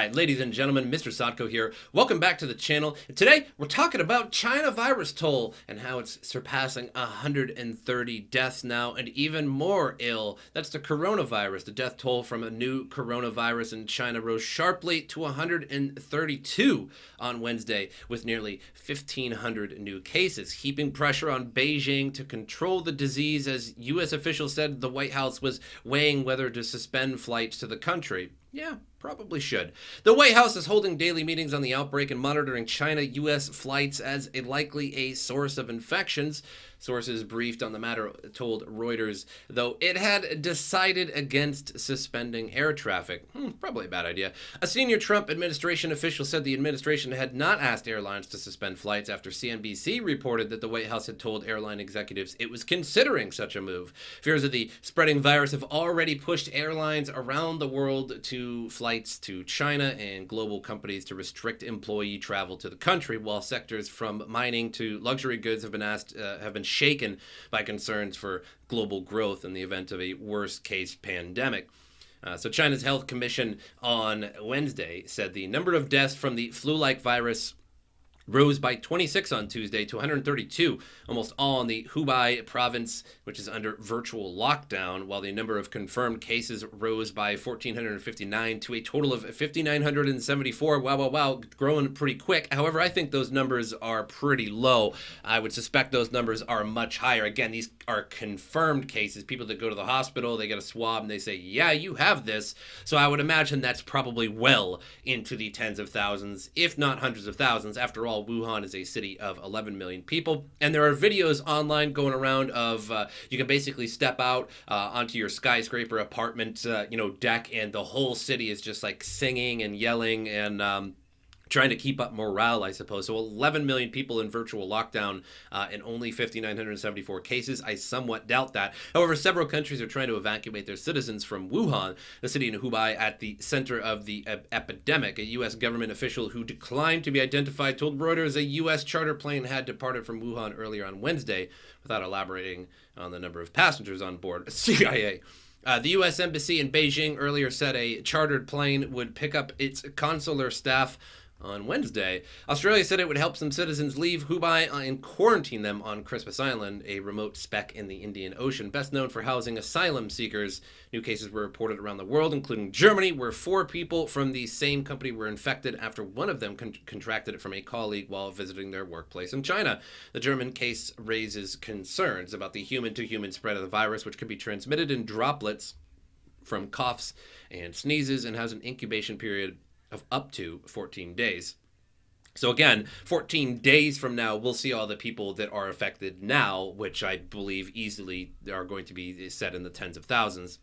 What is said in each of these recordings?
Alright, ladies and gentlemen, MrSotko here. Welcome back to the channel. Today, we're talking about China virus toll and how it's surpassing 130 deaths now and even more ill. That's the coronavirus. The death toll from a new coronavirus in China rose sharply to 132 on Wednesday, with nearly 1,500 new cases, heaping pressure on Beijing to control the disease, as U.S. officials said the White House was weighing whether to suspend flights to the country. Yeah, probably should. The White House is holding daily meetings on the outbreak and monitoring China-U.S. flights as likely a source of infections. Sources briefed on the matter told Reuters, though it had decided against suspending air traffic. Probably a bad idea. A senior Trump administration official said the administration had not asked airlines to suspend flights after CNBC reported that the White House had told airline executives it was considering such a move. Fears of the spreading virus have already pushed airlines around the world to flights to China and global companies to restrict employee travel to the country, while sectors from mining to luxury goods have been shaken by concerns for global growth in the event of a worst-case pandemic. So China's Health Commission on Wednesday said the number of deaths from the flu-like virus rose by 26 on Tuesday to 132, almost all in the Hubei province, which is under virtual lockdown, while the number of confirmed cases rose by 1,459 to a total of 5,974. Wow, growing pretty quick. However, I think those numbers are pretty low. I would suspect those numbers are much higher. Again, these are confirmed cases, people that go to the hospital, they get a swab, and they say, yeah, you have this. So I would imagine that's probably well into the tens of thousands, if not hundreds of thousands. After all, Wuhan is a city of 11 million people, and there are videos online going around of you can basically step out onto your skyscraper apartment deck, and the whole city is just like singing and yelling and trying to keep up morale, I suppose. So 11 million people in virtual lockdown and only 5,974 cases. I somewhat doubt that. However, several countries are trying to evacuate their citizens from Wuhan, the city in Hubei at the center of the epidemic. A U.S. government official who declined to be identified told Reuters a U.S. charter plane had departed from Wuhan earlier on Wednesday, without elaborating on the number of passengers on board. CIA. The U.S. Embassy in Beijing earlier said a chartered plane would pick up its consular staff on Wednesday. Australia said it would help some citizens leave Hubei and quarantine them on Christmas Island, a remote speck in the Indian Ocean, best known for housing asylum seekers. New cases were reported around the world, including Germany, where 4 people from the same company were infected after one of them contracted it from a colleague while visiting their workplace in China. The German case raises concerns about the human-to-human spread of the virus, which can be transmitted in droplets from coughs and sneezes and has an incubation period of up to 14 days. So again, 14 days from now, we'll see all the people that are affected now, which I believe easily are going to be set in the tens of thousands.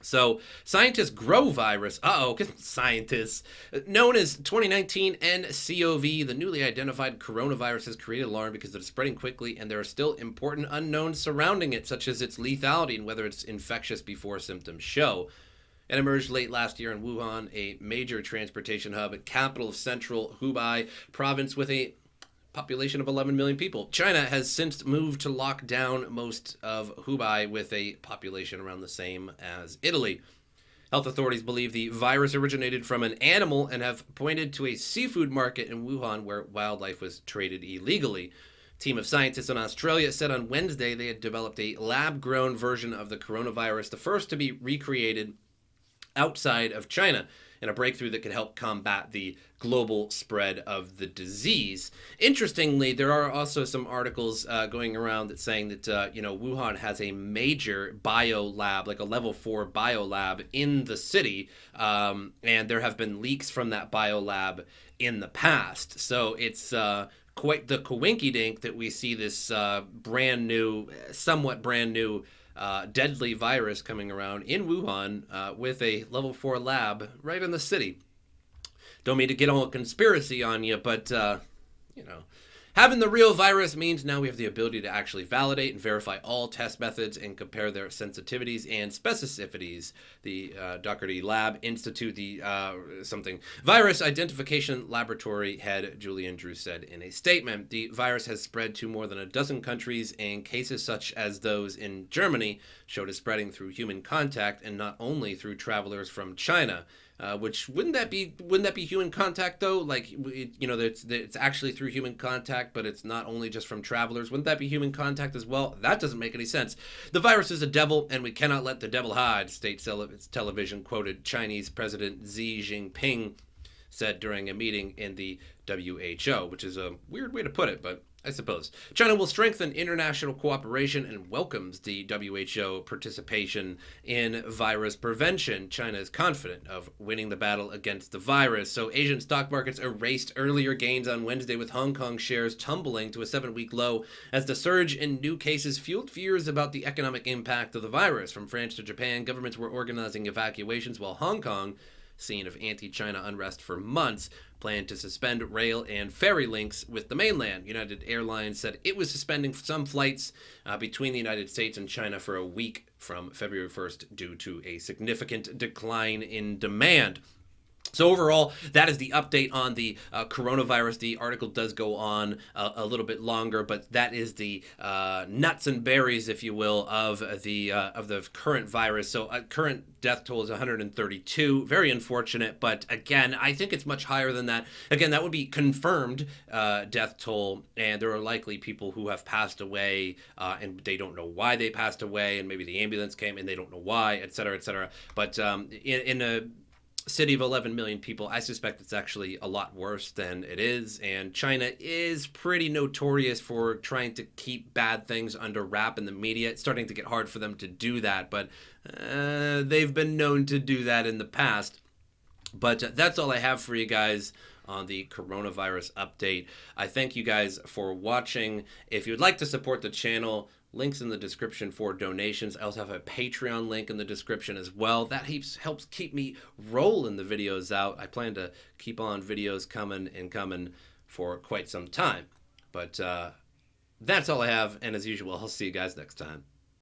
So scientists grow virus, scientists, known as 2019 nCoV, the newly identified coronavirus, has created alarm because it is spreading quickly and there are still important unknowns surrounding it, such as its lethality and whether it's infectious before symptoms show. It emerged late last year in Wuhan, a major transportation hub and capital of central Hubei province with a population of 11 million people. China has since moved to lock down most of Hubei with a population around the same as Italy. Health authorities believe the virus originated from an animal and have pointed to a seafood market in Wuhan where wildlife was traded illegally. A team of scientists in Australia said on Wednesday they had developed a lab-grown version of the coronavirus, the first to be recreated outside of China, and a breakthrough that could help combat the global spread of the disease. Interestingly, there are also some articles going around that saying that Wuhan has a major bio lab, like a level 4 bio lab in the city, and there have been leaks from that bio lab in the past. So it's quite the coinkydink that we see this somewhat brand new deadly virus coming around in Wuhan with a level 4 lab right in the city. Don't mean to get all conspiracy on you, but, having the real virus means now we have the ability to actually validate and verify all test methods and compare their sensitivities and specificities. The Doherty Lab Institute, the Virus Identification Laboratory head Julian Drew said in a statement, the virus has spread to more than a dozen countries, and cases such as those in Germany showed it spreading through human contact and not only through travelers from China. which wouldn't that be human contact though? Like it's actually through human contact, but it's not only just from travelers. Wouldn't that be human contact as well? That doesn't make any sense. The virus is a devil, and we cannot let the devil hide. State television quoted Chinese President Xi Jinping said during a meeting in the WHO, which is a weird way to put it, but I suppose. China will strengthen international cooperation and welcomes the WHO participation in virus prevention. China is confident of winning the battle against the virus. So Asian stock markets erased earlier gains on Wednesday, with Hong Kong shares tumbling to a 7-week low as the surge in new cases fueled fears about the economic impact of the virus. From France to Japan, governments were organizing evacuations, while Hong Kong, scene of anti-China unrest for months, planned to suspend rail and ferry links with the mainland. United Airlines said it was suspending some flights between the United States and China for a week from February 1st due to a significant decline in demand. So overall, that is the update on the coronavirus. The article does go on a little bit longer, but that is the nuts and berries, if you will, of the current virus. So current death toll is 132. Very unfortunate, but again, I think it's much higher than that. Again, that would be confirmed death toll, and there are likely people who have passed away, and they don't know why they passed away, and maybe the ambulance came and they don't know why, et cetera, et cetera. But in a city of 11 million people, I suspect it's actually a lot worse than it is. And China is pretty notorious for trying to keep bad things under wrap in the media. It's starting to get hard for them to do that, but they've been known to do that in the past. But that's all I have for you guys on the coronavirus update. I thank you guys for watching. If you'd like to support the channel, links in the description for donations. I also have a Patreon link in the description as well. That helps keep me rolling the videos out. I plan to keep on videos coming for quite some time. But that's all I have, and as usual, I'll see you guys next time.